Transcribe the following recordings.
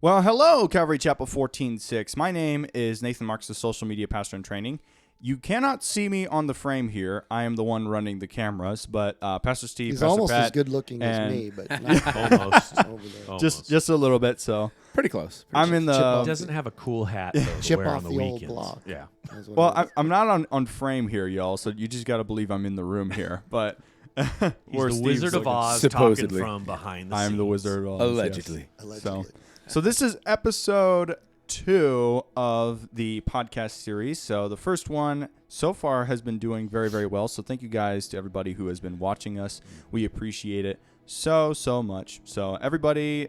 Well, hello, Calvary Chapel 14:6. My name is Nathan Marks, the social media pastor in training. You cannot see me on the frame here. I am the one running the cameras, but Pastor Steve, He's Pastor almost Pat, as good looking as me, but not Almost. over there. Almost. just a little bit. So Pretty close. I'm in chip the. off. doesn't have a cool hat though, to Chip wear off on the the old weekends. block. Yeah. That's what Well, it is. I'm not on frame here, y'all. So you just got to believe I'm in the room here. But He's where the Steve's Wizard of looking. Oz Supposedly. talking from behind the I'm scenes. the Wizard of Oz. Allegedly. yes. Allegedly. So this is episode 2 of the podcast series. So the first one so far has been doing very, very well. So thank you guys to everybody who has been watching us. We appreciate it so much. So everybody,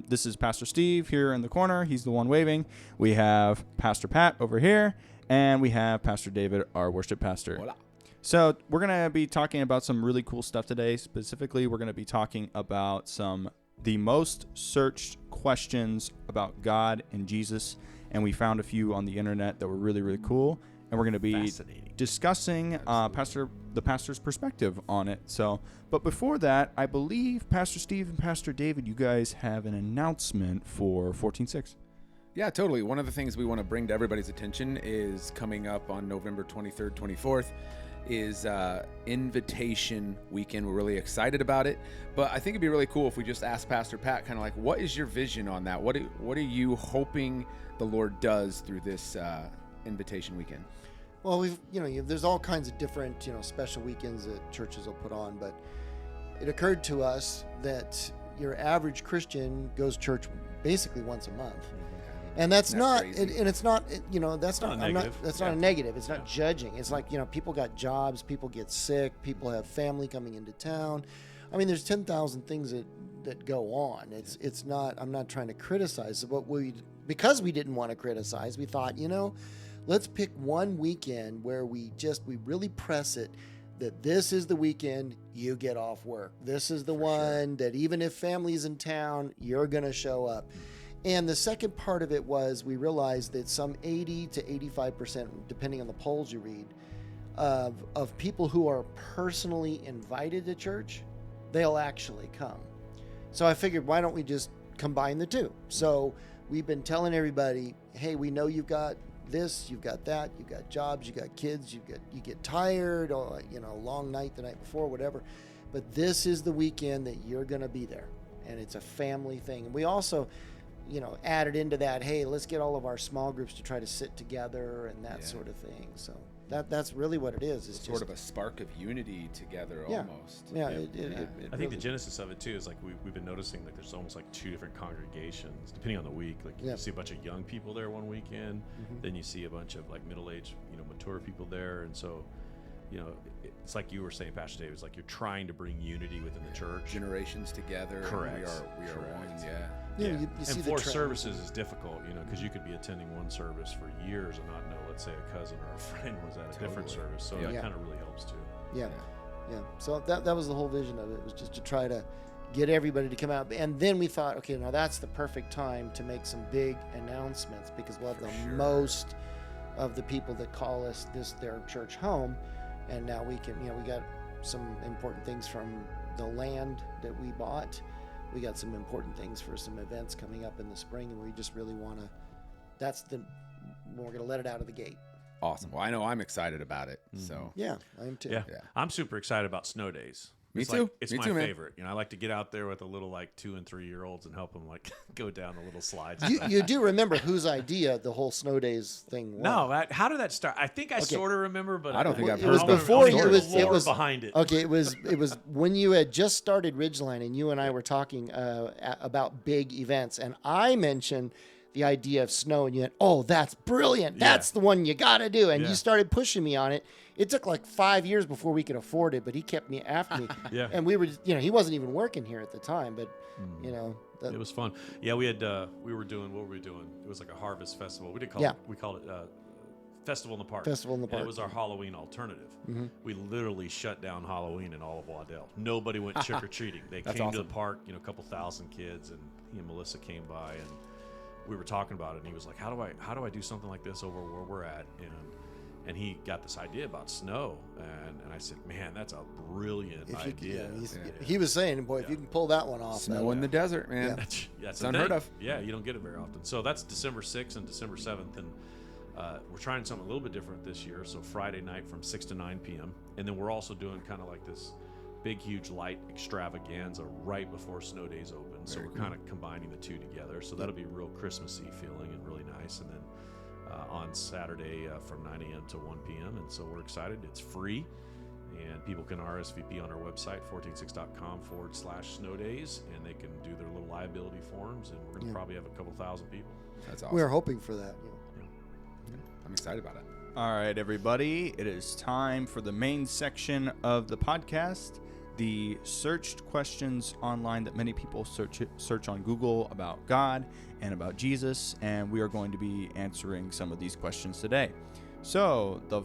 this is Pastor Steve here in the corner. He's the one waving. We have Pastor Pat over here, and we have Pastor David, our worship pastor. Hola. So we're going to be talking about some really cool stuff today. Specifically, we're going to be talking about the most searched questions about God and Jesus, and we found a few on the internet that were really, really cool, and we're going to be discussing the pastor's perspective on it. So, but before that, I believe Pastor Steve and Pastor David, you guys have an announcement for 14:6. Yeah, totally. One of the things we want to bring to everybody's attention is coming up on November 23rd, 24th is Invitation Weekend. We're really excited about it, but I think it'd be really cool if we just ask Pastor Pat kind of like, what is your vision on that? What are you hoping the Lord does through this Invitation Weekend? Well, there's all kinds of different, special weekends that churches will put on, but it occurred to us that your average Christian goes to church basically once a month. And that's not, crazy. and it's not, that's not, not a negative. that's not a negative. It's not judging. It's like, people got jobs, people get sick, people have family coming into town. I mean, there's 10,000 things that go on. It's not, I'm not trying to criticize, but because we didn't want to criticize, we thought, let's pick one weekend where we really press it that this is the weekend you get off work. This is the one that even if family's in town, you're going to show up. And the second part of it was we realized that some 80 to 85%, depending on the polls you read, of people who are personally invited to church, they'll actually come. So I figured, why don't we just combine the two? So we've been telling everybody, hey, we know you've got this, you've got that, you've got jobs, you've got kids, you get tired, or a long night the night before, whatever. But this is the weekend that you're going to be there, and it's a family thing. And we also added into that, hey, let's get all of our small groups to try to sit together and that sort of thing. So that's really what it is. It's sort of a spark of unity together almost. Yeah, I it think really, the genesis of it too is like we've been noticing like there's almost like 2 different congregations depending on the week. Like you see a bunch of young people there one weekend, then you see a bunch of like middle-aged, mature people there, and so it's like you were saying, Pastor Dave, it's like you're trying to bring unity within the church. Generations together. Correct. We are one. you see and the 4 trend. services is difficult, because you could be attending one service for years and not know, let's say, a cousin or a friend was at a different service. So that kind of really helps too. Yeah. So that was the whole vision of it, was just to try to get everybody to come out. And then we thought, okay, now that's the perfect time to make some big announcements, because we'll have most of the people that call us their church home. And now we can, we got some important things from the land that we bought. We got some important things for some events coming up in the spring, and we just really want to, we're going to let it out of the gate. Awesome. Well, I know I'm excited about it. So Yeah, I am too. Yeah. I'm super excited about snow days. Me It's too. Like, it's Me my too, man. favorite. I like to get out there with a little like 2 and 3 year olds and help them like go down the little slides. You do remember whose idea the whole snow days thing was? No, how did that start? I think I sort of remember, but I don't think I've it was heard before the it story. was behind it. Okay, it was when you had just started Ridgeline, and you and I were talking about big events, and I mentioned the idea of snow, and you went, "Oh, that's brilliant! That's the one you got to do." And you started pushing me on it. It took like 5 years before we could afford it, but he kept me after me. And we were, he wasn't even working here at the time, but it was fun. Yeah, we had what were we doing? It was like a harvest festival. We called it Festival in the Park. Festival in the Park. And it was our Halloween alternative. We literally shut down Halloween in all of Waddell. Nobody went trick or treating. They came to the park, a couple thousand kids, and he and Melissa came by, and we were talking about it. And he was like, "How do I do something like this over where we're at?" And And he got this idea about snow, and I said, man, that's a brilliant idea. He was saying, boy, if you can pull that one off. Snow in the desert, man. That's unheard of. Yeah, you don't get it very often. So that's December 6th and December 7th, and we're trying something a little bit different this year. So Friday night from 6 to 9 p.m. And then we're also doing kind of like this big, huge light extravaganza right before snow days open. So we're kind of combining the two together. So that'll be a real Christmassy feeling and really nice. And then on Saturday from 9 a.m. to 1 p.m. And so we're excited. It's free, and people can RSVP on our website, fourteensix.com/snow days, and they can do their little liability forms, and we're going to probably have a couple thousand people. That's awesome. We're hoping for that. I'm excited about it. All right, everybody. It is time for the main section of the podcast, the searched questions online that many people search on Google about God and about Jesus, and we are going to be answering some of these questions today. So the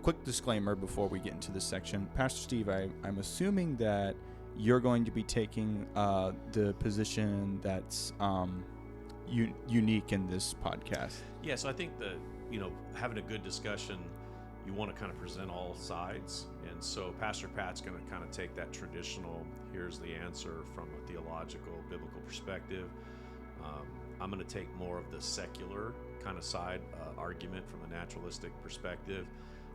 quick disclaimer before we get into this section. Pastor Steve, I'm assuming that you're going to be taking the position that's unique in this podcast. Yeah, so I think that, having a good discussion, you want to kind of present all sides. And so Pastor Pat's going to kind of take that traditional, here's the answer from a theological, biblical perspective. I'm going to take more of the secular kind of side argument from a naturalistic perspective,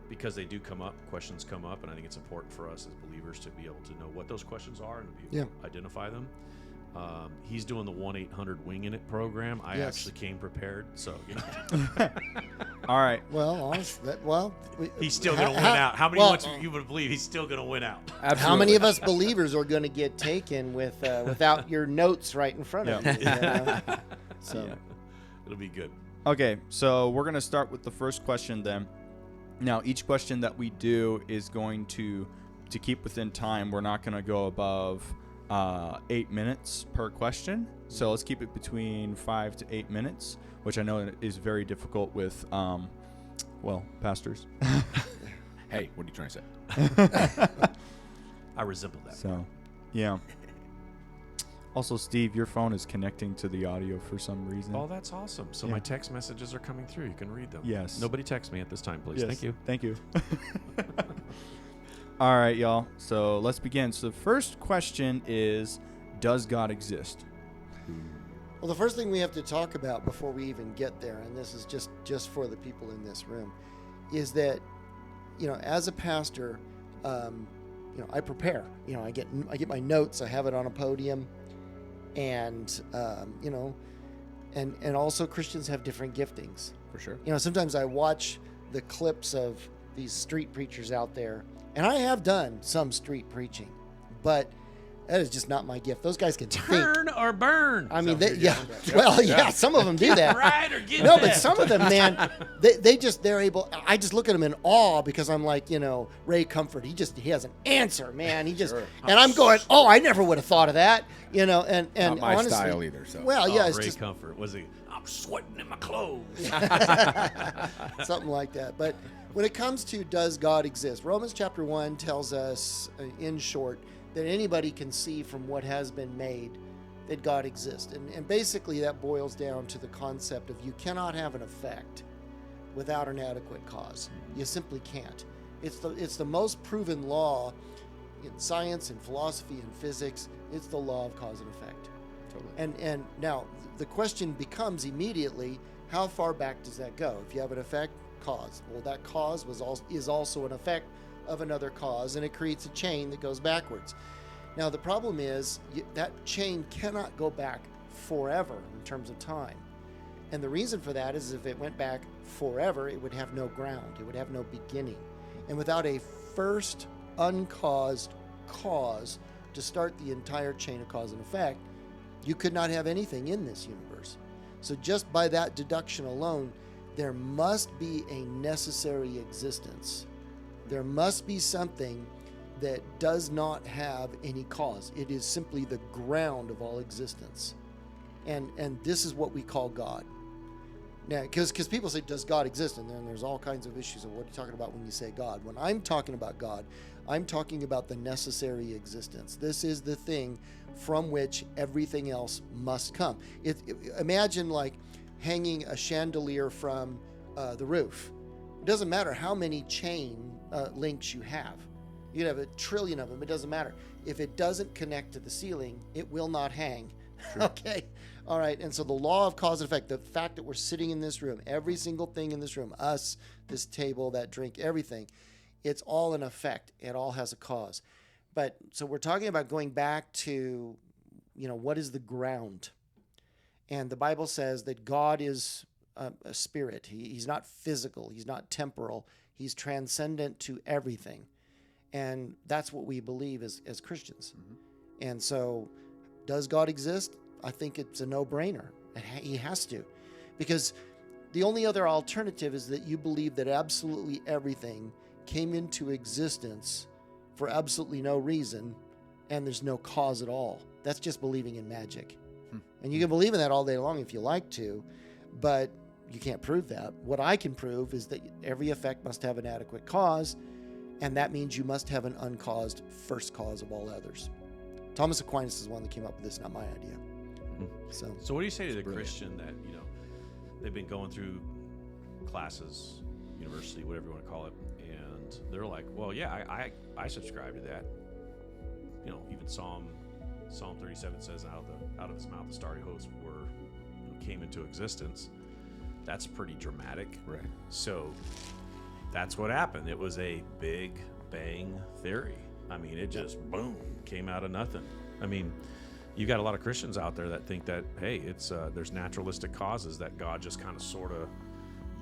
because they do come up, questions come up, and I think it's important for us as believers to be able to know what those questions are and to be able to identify them. He's doing the 1-800-WING-IN-IT program. I actually came prepared, so All right. Well, he's still going to win out. How many months you would believe he's still going to win out? Absolutely. How many of us believers are going to get taken without your notes right in front of you? So it'll be good. Okay, so we're going to start with the first question then. Now, each question that we do is going to keep within time. We're not going to go above 8 minutes per question. So let's keep it between 5 to 8 minutes, which I know is very difficult with, pastors. Hey, what are you trying to say? I resemble that. So, yeah. Also, Steve, your phone is connecting to the audio for some reason. Oh, that's awesome. So my text messages are coming through. You can read them. Yes. Nobody text me at this time, please. Yes. Thank you. Thank you. All right, y'all. So let's begin. So the first question is, does God exist? Well, the first thing we have to talk about before we even get there, and this is just for the people in this room, is that, as a pastor, I prepare. I get my notes. I have it on a podium, and and also Christians have different giftings. For sure. Sometimes I watch the clips of these street preachers out there, and I have done some street preaching, but that is just not my gift. Those guys can Turn or burn. I mean, some of them do that. Right or get No, that. but some of them, man, they're able. I just look at them in awe, because I'm like, Ray Comfort. He has an answer, man. And I'm going, oh, I never would have thought of that, and Not my honestly, style either. So. Well, yeah, it's Ray just Comfort. Was he? I'm sweating in my clothes. something like that. But when it comes to does God exist, Romans chapter 1 tells us, in short, that anybody can see from what has been made that God exists. And basically that boils down to the concept of you cannot have an effect without an adequate cause. You simply can't. It's the most proven law in science and philosophy and physics. It's the law of cause and effect. Totally. And now the question becomes immediately, how far back does that go? If you have an effect, cause. Well, that cause is also an effect of another cause, and it creates a chain that goes backwards. Now, the problem is that chain cannot go back forever in terms of time. And the reason for that is if it went back forever, it would have no ground. It would have no beginning. And without a first uncaused cause to start the entire chain of cause and effect, you could not have anything in this universe. So just by that deduction alone, there must be a necessary existence. There must be something that does not have any cause. It is simply the ground of all existence. And this is what we call God. Now, because people say, does God exist? And then there's all kinds of issues of what you're talking about when you say God. When I'm talking about God, I'm talking about the necessary existence. This is the thing from which everything else must come. Imagine like hanging a chandelier from the roof. doesn't matter how many chain links you have. You can have 1 trillion of them. It doesn't matter. If it doesn't connect to the ceiling, it will not hang. Okay. All right. And so the law of cause and effect, the fact that we're sitting in this room, every single thing in this room, us, this table, that drink, everything, it's all an effect. It all has a cause. But so we're talking about going back to, what is the ground? And the Bible says that God is a spirit. He's not physical. He's not temporal. He's transcendent to everything. And that's what we believe as Christians. Mm-hmm. And so, does God exist? I think it's a no-brainer. He has to. Because the only other alternative is that you believe that absolutely everything came into existence for absolutely no reason, and there's no cause at all. That's just believing in magic. And you can believe in that all day long if you like to, but you can't prove that. What I can prove is that every effect must have an adequate cause, and that means you must have an uncaused first cause of all others. Thomas Aquinas is the one that came up with this, not my idea. So what do you say to the Christian that, they've been going through classes, university, whatever you want to call it, and they're like, well, yeah, I subscribe to that. Even Psalm 37 says, out of his mouth the starry hosts came into existence. That's pretty dramatic. Right. So that's what happened. It was a big bang theory. I mean, it just, boom, came out of nothing. I mean, you've got a lot of Christians out there that think that, hey, it's there's naturalistic causes that God just kind of sort of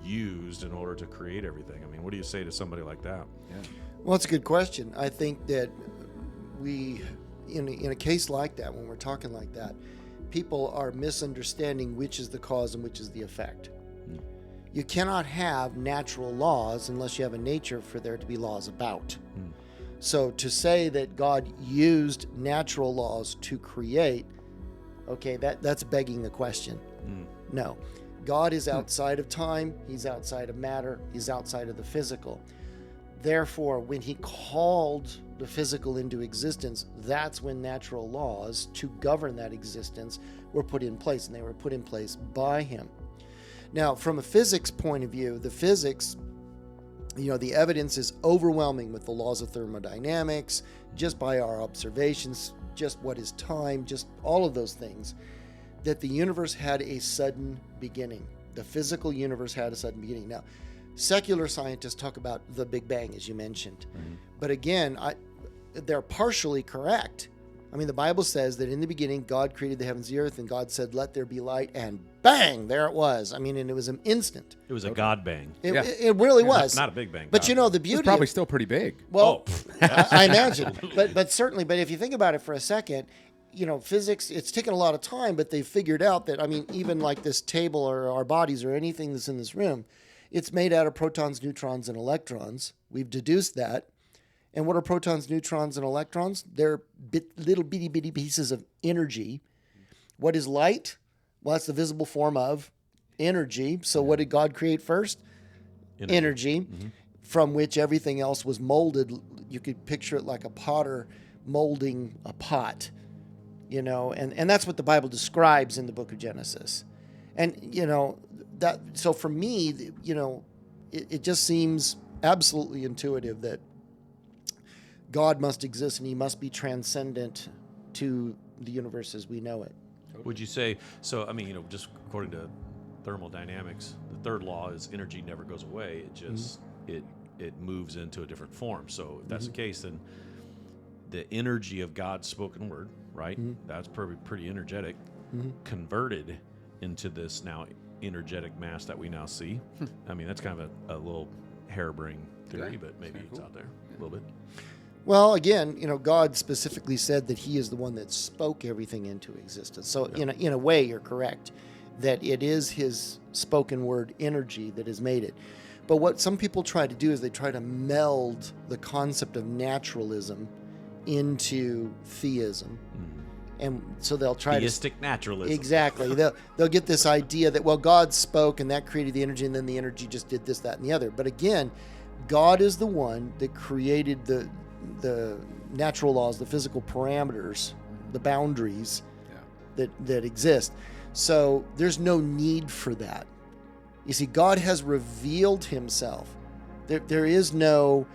used in order to create everything. I mean, what do you say to somebody like that? Yeah. Well, it's a good question. I think that we, in a case like that, when we're talking like that, people are misunderstanding which is the cause and which is the effect. You cannot have natural laws unless you have a nature for there to be laws about. So to say that God used natural laws to create, okay, that's begging the question. No. God is outside of time. He's outside of matter. He's outside of the physical. Therefore, when he called the physical into existence, that's when natural laws to govern that existence were put in place, and they were put in place by him. Now, from a physics point of view, the physics, the evidence is overwhelming with the laws of thermodynamics, just by our observations, just what is time, just all of those things, that the universe had a sudden beginning. The physical universe had a sudden beginning. Now, secular scientists talk about the Big Bang, as you mentioned. Mm-hmm. But again, they're partially correct. I mean, the Bible says that in the beginning, God created the heavens and the earth, and God said, let there be light, and bang, there it was. I mean, and it was an instant. It was a God bang. It really was. Not a big bang. But the beauty... It's probably still pretty big. Well, I imagine. But certainly, but if you think about it for a second, physics, it's taken a lot of time, but they figured out that, even like this table or our bodies or anything that's in this room, it's made out of protons, neutrons, and electrons. We've deduced that. And what are protons, neutrons, and electrons? They're little bitty pieces of energy. What is light? Well, that's the visible form of energy. So what did God create first? Energy, from which everything else was molded. You could picture it like a potter molding a pot, and that's what the Bible describes in the book of Genesis. And, so for me, it just seems absolutely intuitive that God must exist and he must be transcendent to the universe as we know it. Would you say, just according to thermodynamics, the third law is energy never goes away. It just, it moves into a different form. So if that's the case, then the energy of God's spoken word, right? That's pretty energetic, converted into this now energetic mass that we now see. I mean, that's kind of a little harebrained theory, but maybe it's out there a little bit. Well, again, God specifically said that he is the one that spoke everything into existence. So in a way, you're correct that it is his spoken word energy that has made it. But what some people try to do is they try to meld the concept of naturalism into theism. And so they'll try theistic naturalism. Exactly. They'll get this idea that, well, God spoke and that created the energy, and then the energy just did this, that, and the other. But again, God is the one that created the natural laws, the physical parameters, the boundaries that exist. So there's no need for that. You see, God has revealed himself There is no,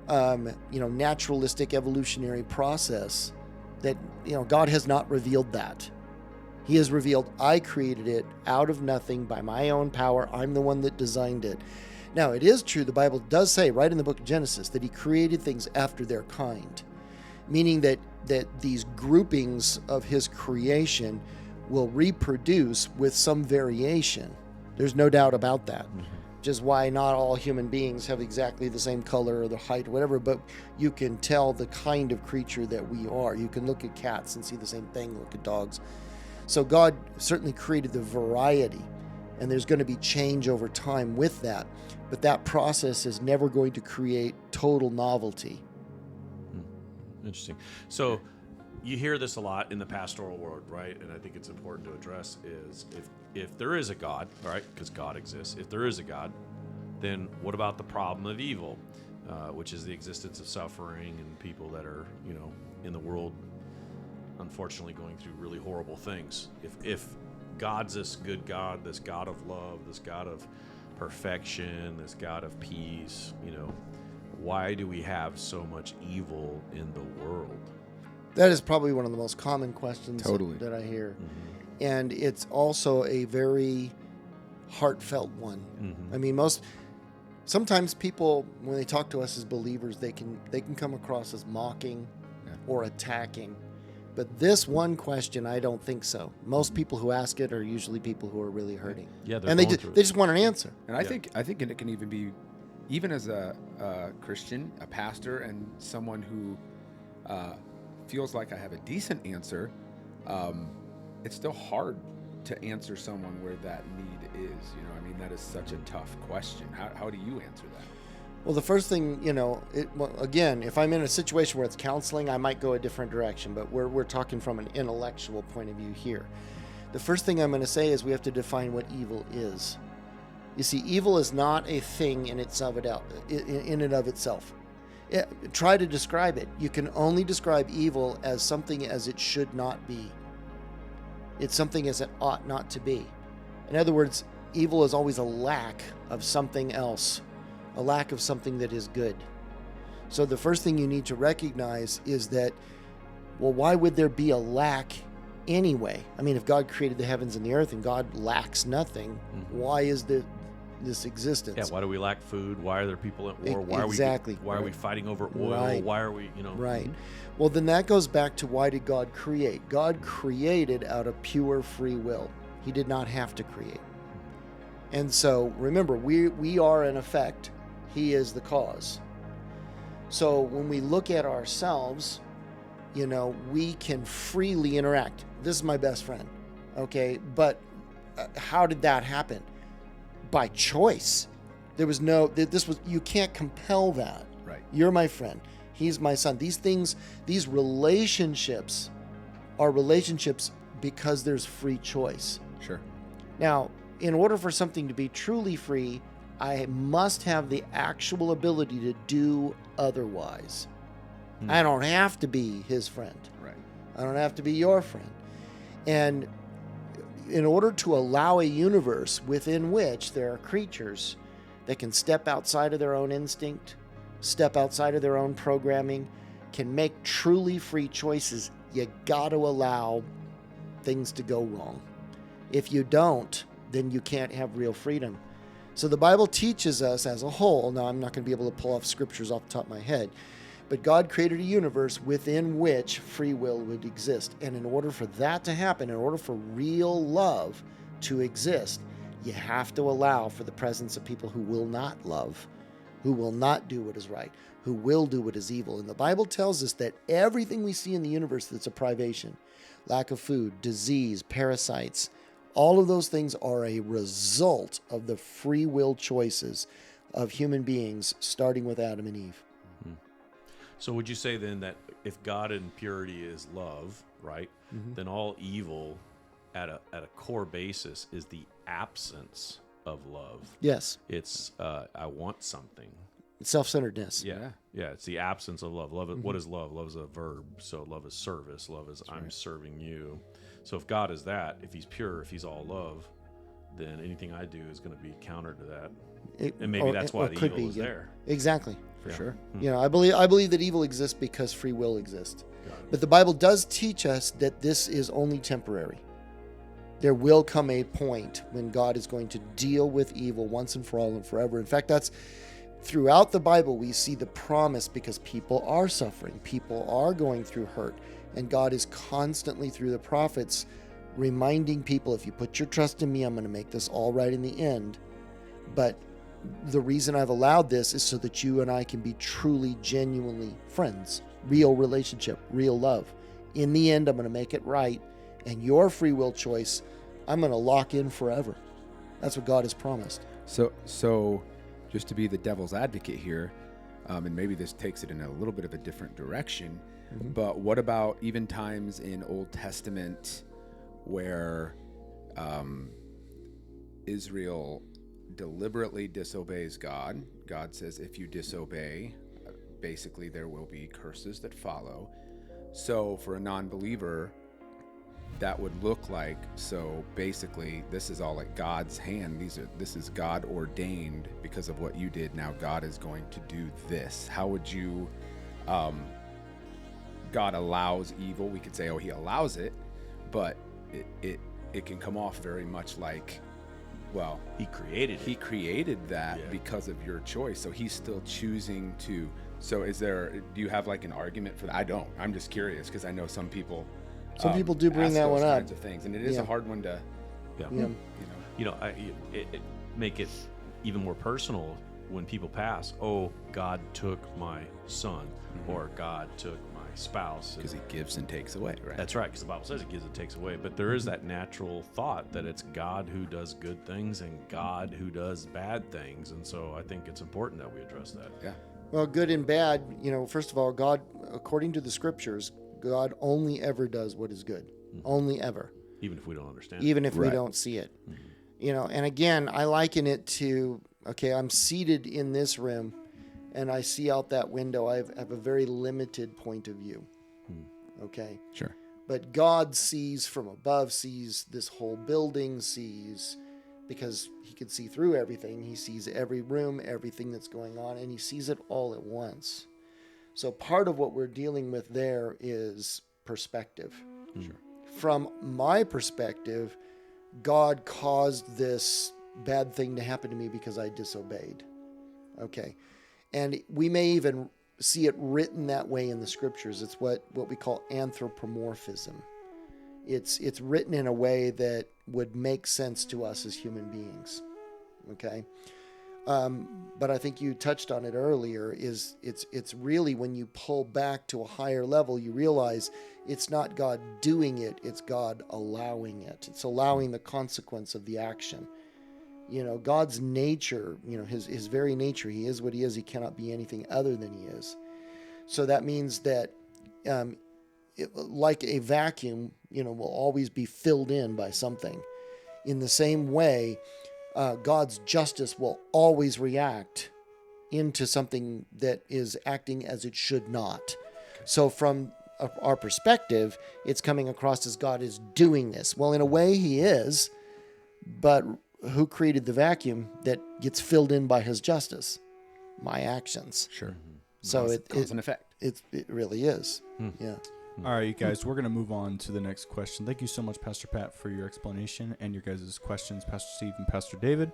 naturalistic evolutionary process that, God has not revealed that. He has revealed, I created it out of nothing by my own power. I'm the one that designed it. Now, it is true, the Bible does say right in the book of Genesis that he created things after their kind, meaning that these groupings of his creation will reproduce with some variation. There's no doubt about that. Mm-hmm. Just why not all human beings have exactly the same color or the height or whatever, but you can tell the kind of creature that we are. You can look at cats and see the same thing, look at dogs. So God certainly created the variety, and there's going to be change over time with that. But that process is never going to create total novelty. Interesting. So you hear this a lot in the pastoral world, right? And I think it's important to address is if there is a God, all right, because God exists, if there is a God, then what about the problem of evil, which is the existence of suffering and people that are, in the world, unfortunately going through really horrible things. If God's this good God, this God of love, this God of perfection, this God of peace, why do we have so much evil in the world? That is probably one of the most common questions Totally. that I hear. Mm-hmm. And it's also a very heartfelt one. Mm-hmm. I mean, sometimes people, when they talk to us as believers, they can come across as mocking or attacking. But this one question, I don't think so. Most people who ask it are usually people who are really hurting. Yeah, and they just want an answer. And I think it can even be, even as a Christian, a pastor, and someone who feels like I have a decent answer, it's still hard to answer someone where that need is. That is such a tough question. How do you answer that? Well, the first thing, again, if I'm in a situation where it's counseling, I might go a different direction, but we're talking from an intellectual point of view here. The first thing I'm going to say is we have to define what evil is. You see, evil is not a thing in and of itself. Try to describe it. You can only describe evil as something as it should not be. It's something as it ought not to be. In other words, evil is always a lack of something else. A lack of something that is good. So the first thing you need to recognize is that, well, why would there be a lack anyway? I mean, if God created the heavens and the earth and God lacks nothing, why is there this existence? Yeah, why do we lack food? Why are there people at war? Why are we fighting over oil? Right. Why are we, Right. Well, then that goes back to, why did God create? God created out of pure free will. He did not have to create. And so, remember, we are in effect, He is the cause. So when we look at ourselves, we can freely interact. This is my best friend, okay? But how did that happen? By choice. You can't compel that. Right. You're my friend. He's my son. These relationships are relationships because there's free choice. Sure. Now, in order for something to be truly free, I must have the actual ability to do otherwise. I don't have to be his friend. Right. I don't have to be your friend. And in order to allow a universe within which there are creatures that can step outside of their own instinct, step outside of their own programming, can make truly free choices, you got to allow things to go wrong. If you don't, then you can't have real freedom. So the Bible teaches us as a whole, now I'm not going to be able to pull off scriptures off the top of my head, but God created a universe within which free will would exist. And in order for that to happen, in order for real love to exist, you have to allow for the presence of people who will not love, who will not do what is right, who will do what is evil. And the Bible tells us that everything we see in the universe that's a privation, lack of food, disease, parasites, all of those things are a result of the free will choices of human beings, starting with Adam and Eve. Mm-hmm. So would you say then that if God in purity is love, right, then all evil at a core basis is the absence of love? Yes. It's I want something. Self-centeredness. Yeah. It's the absence of love. Love. What is love? Love is a verb. So love is service. Love is I'm serving you. So if God is that, if He's pure, if He's all love, then anything I do is going to be counter to that. And maybe that's why the evil is there. Exactly. For sure. You know, I believe that evil exists because free will exists. But the Bible does teach us that this is only temporary. There will come a point when God is going to deal with evil once and for all and forever. In fact, that's throughout the Bible, we see the promise because people are suffering. People are going through hurt. And God is constantly, through the prophets, reminding people, if you put your trust in me, I'm going to make this all right in the end. But the reason I've allowed this is so that you and I can be truly, genuinely friends, real relationship, real love. In the end, I'm going to make it right. And your free will choice, I'm going to lock in forever. That's what God has promised. So just to be the devil's advocate here, and maybe this takes it in a little bit of a different direction, but what about even times in Old Testament where Israel deliberately disobeys God? God says, if you disobey, basically there will be curses that follow. So for a non-believer, that would look like, so basically this is all like God's hand. This is God ordained because of what you did. Now God is going to do this. How would you, God allows evil. We could say, oh, he allows it, but it can come off very much like, well, he created that because of your choice. So he's still choosing to. So do you have like an argument for that? I don't. I'm just curious because I know some people do bring that one up. Kinds of things, and it is a hard one to. Make it even more personal when people pass. Oh, God took my son, or God took my spouse, because he gives and takes away, right? That's right, because the Bible says he gives and takes away. But there is that natural thought that it's God who does good things and God who does bad things, and so I think it's important that we address that. Yeah. Well, good and bad. First of all, God, according to the scriptures, God only ever does what is good. Only ever. Even if we don't understand it. Even if we don't see it. And again, I liken it to, okay, I'm seated in this room and I see out that window. I have a very limited point of view. Okay? Sure. But God sees from above, sees this whole building, sees, because he can see through everything. He sees every room, everything that's going on, and he sees it all at once. So part of what we're dealing with there is perspective. Sure. From my perspective, God caused this bad thing to happen to me because I disobeyed. Okay. And we may even see it written that way in the scriptures. It's what we call anthropomorphism. It's written in a way that would make sense to us as human beings. Okay. But I think you touched on it earlier, is it's really when you pull back to a higher level, you realize it's not God doing it, it's God allowing it. It's allowing the consequence of the action. God's nature, his very nature, he is what he is. He cannot be anything other than he is. So that means that like a vacuum, will always be filled in by something. In the same way, God's justice will always react into something that is acting as it should not. So from our perspective, it's coming across as God is doing this. Well, in a way he is, but who created the vacuum that gets filled in by his justice? My actions. Sure. So cause and effect. It really is. Yeah. All right, you guys, we're going to move on to the next question. Thank you so much, Pastor Pat, for your explanation and your guys' questions, Pastor Steve and Pastor David.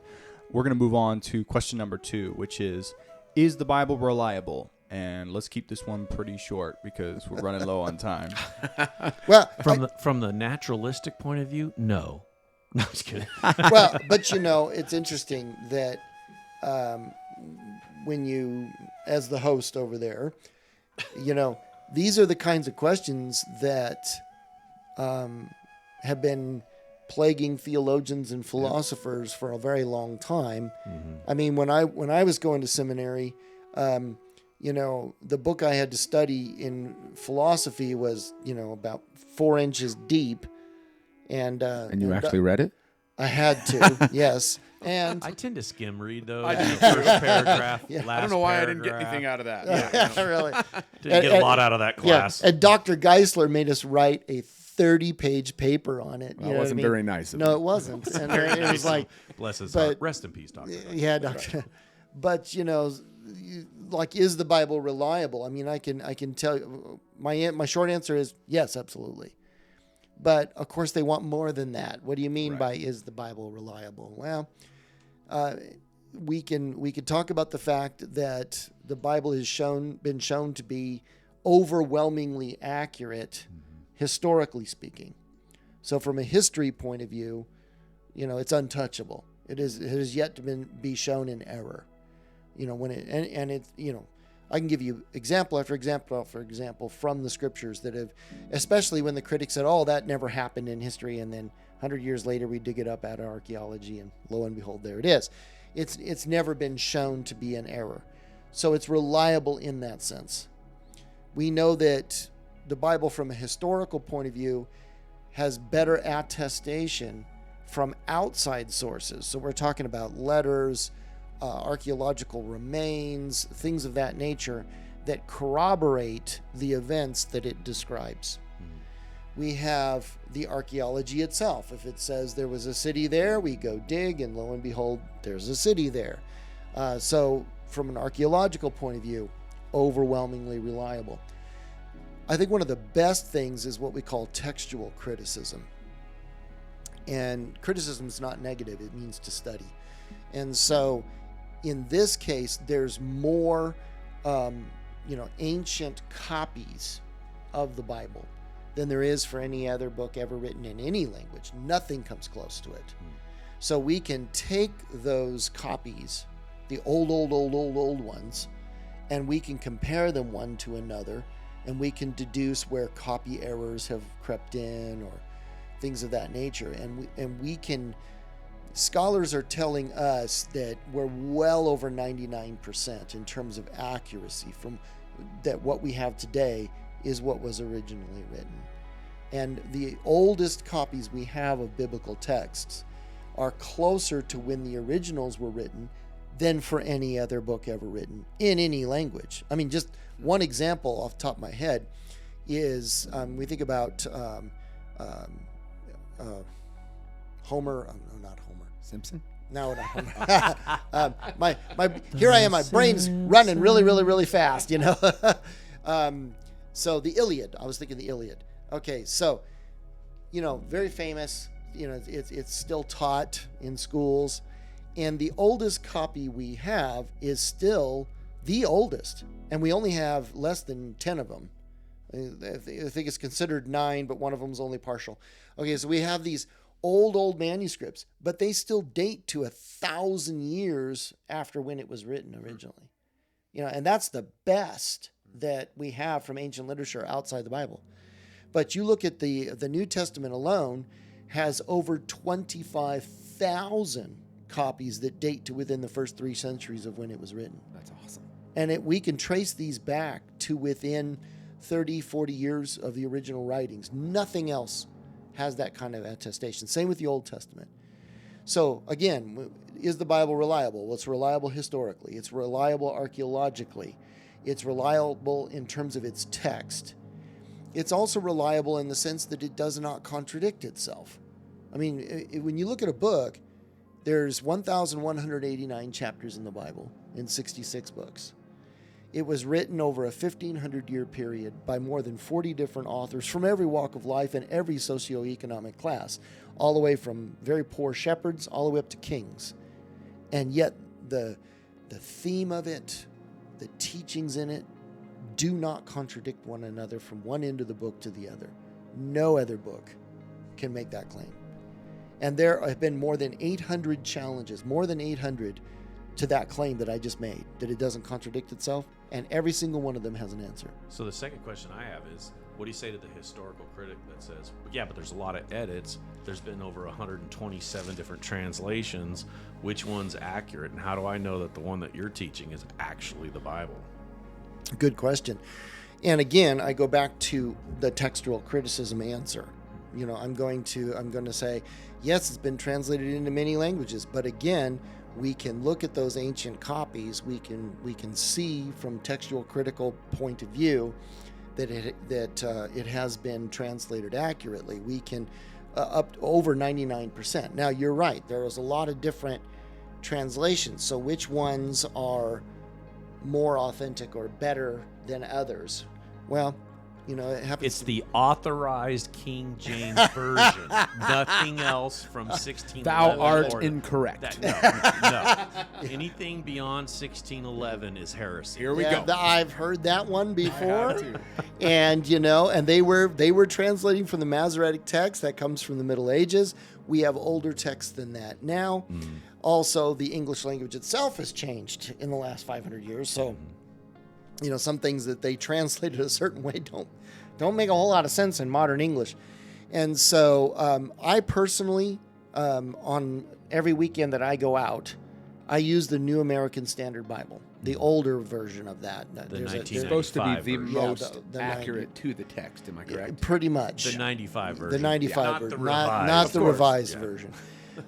We're going to move on to question number 2, which is the Bible reliable? And let's keep this one pretty short because we're running low on time. Well, from the naturalistic point of view, no. No, I'm just kidding. Well, but it's interesting that when you, as the host over there, these are the kinds of questions that have been plaguing theologians and philosophers for a very long time. I mean, when I was going to seminary, the book I had to study in philosophy was, about 4 inches deep. And you actually read it? I had to, yes. And I tend to skim read those. First paragraph, last I don't know why paragraph. I didn't get anything out of that. Really. Didn't get a lot out of that class. Yeah. And Dr. Geisler made us write a 30-page paper on it. Well, it wasn't very nice of No, him. it wasn't. And it was like, Bless his but- heart. Rest in peace, Doctor. yeah, Doctor. But like, is the Bible reliable? I mean, I can tell you, my short answer is yes, absolutely. But of course, they want more than that. What do you mean by is the Bible reliable? Well, we can talk about the fact that the Bible has been shown to be overwhelmingly accurate, historically speaking. So from a history point of view, it's untouchable. It has yet to be shown in error. When it I can give you example after example from the scriptures that have, especially when the critics said, "Oh, that never happened in history," and then 100 years later we dig it up out of archaeology, and lo and behold, there it is. It's never been shown to be an error, so it's reliable in that sense. We know that the Bible, from a historical point of view, has better attestation from outside sources. So we're talking about letters, archaeological remains, things of that nature that corroborate the events that it describes. We have the archaeology itself. If it says there was a city there, we go dig, and lo and behold, there's a city there. So from an archaeological point of view, overwhelmingly reliable. I think one of the best things is what we call textual criticism. And criticism is not negative, it means to study. And so in this case, there's more ancient copies of the Bible than there is for any other book ever written in any language. Nothing comes close to it. So we can take those copies, the old ones, and we can compare them one to another, and we can deduce where copy errors have crept in or things of that nature. And we can, scholars are telling us that we're well over 99% in terms of accuracy from that what we have today is what was originally written. And the oldest copies we have of biblical texts are closer to when the originals were written than for any other book ever written in any language. I mean, just one example off the top of my head is we think about Homer. No, not Homer. Simpson? No, not Homer. Here I am. My brain's running really, really, really fast. So the Iliad. I was thinking the Iliad. Okay, so very famous. It's still taught in schools, and the oldest copy we have is still the oldest, and we only have less than 10 of them. I think it's considered 9, but one of them is only partial. Okay, so we have these old manuscripts, but they still date to 1,000 years after when it was written originally. And that's the best that we have from ancient literature outside the Bible. But you look at the New Testament alone has over 25,000 copies that date to within the first 3 centuries of when it was written. That's awesome. And we can trace these back to within 30, 40 years of the original writings. Nothing else has that kind of attestation. Same with the Old Testament. So again, is the Bible reliable? Well, it's reliable historically. It's reliable archaeologically. It's reliable in terms of its text. It's also reliable in the sense that it does not contradict itself. I mean, when you look at a book, there's 1,189 chapters in the Bible in 66 books. It was written over a 1,500-year period by more than 40 different authors from every walk of life and every socioeconomic class, all the way from very poor shepherds all the way up to kings. And yet the theme of it, the teachings in it, do not contradict one another from one end of the book to the other. No other book can make that claim. And there have been more than 800 challenges, more than 800 to that claim that I just made, that it doesn't contradict itself, and every single one of them has an answer. So the second question I have is, what do you say to the historical critic that says, yeah, but there's a lot of edits, there's been over 127 different translations, which one's accurate, and how do I know that the one that you're teaching is actually the Bible? Good question. And again, I go back to the textual criticism answer. I'm going to say, yes, it's been translated into many languages, but again, we can look at those ancient copies. We can see from textual critical point of view that it has been translated accurately. We can up over 99%. Now you're right. There is a lot of different translations. So which ones are more authentic or better than others? Well, you know, it happens. It's the authorized King James version. Nothing else from 1611. Thou art or incorrect. No. Anything beyond 1611 is heresy. Here we go. I've heard that one before, and you know, and they were translating from the Masoretic text that comes from the Middle Ages. We have older texts than that now. Also, the English language itself has changed in the last 500 years. So, you know, some things that they translated a certain way don't make a whole lot of sense in modern English. And so I personally, on every weekend that I go out, I use the New American Standard Bible, the older version of that. It's supposed to be the most the accurate to the text, am I correct? Pretty much. The 95 version. The 95 Not version, the revised. not the Of course. revised Yeah. version.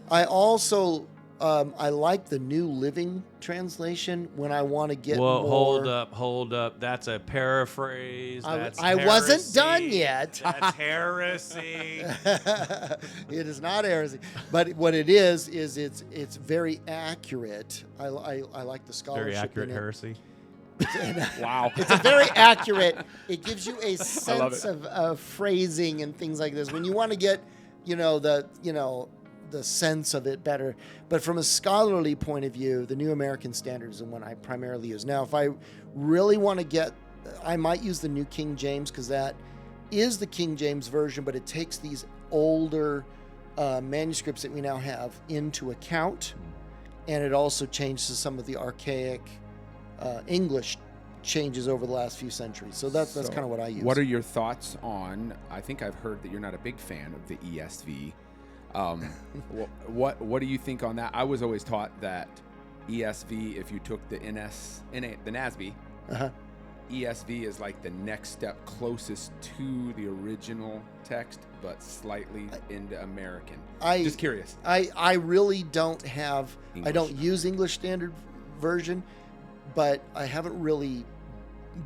I also I like the New Living Translation when I want to get Well, more. hold up. That's a paraphrase. That's I wasn't heresy. done yet. That's heresy. It is not heresy, but what it is it's very accurate. I like the scholarship. Very accurate in it. heresy. Wow. It's a very accurate. It gives you a love sense of phrasing and things like this when you want to get, the sense of it better. But from a scholarly point of view, the New American Standard is the one I primarily use. Now, if I really want to get, I might use the New King James because that is the King James version, but it takes these older manuscripts that we now have into account, and it also changes some of the archaic English changes over the last few centuries. So that's kind of what I use. What are your thoughts on, I think I've heard that you're not a big fan of the ESV. What do you think on that? I was always taught that ESV, if you took the NASB, ESV is like the next step closest to the original text, but slightly into American. Just curious. I really don't have, English. I don't use English Standard Version, but I haven't really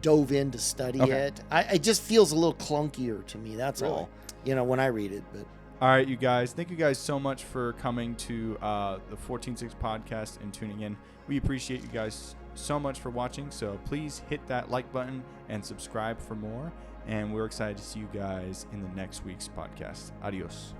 dove in to study it. It just feels a little clunkier to me. That's all, when I read it. But All right, you guys. Thank you guys so much for coming to the Fourteensix podcast and tuning in. We appreciate you guys so much for watching. So please hit that like button and subscribe for more. And we're excited to see you guys in the next week's podcast. Adios.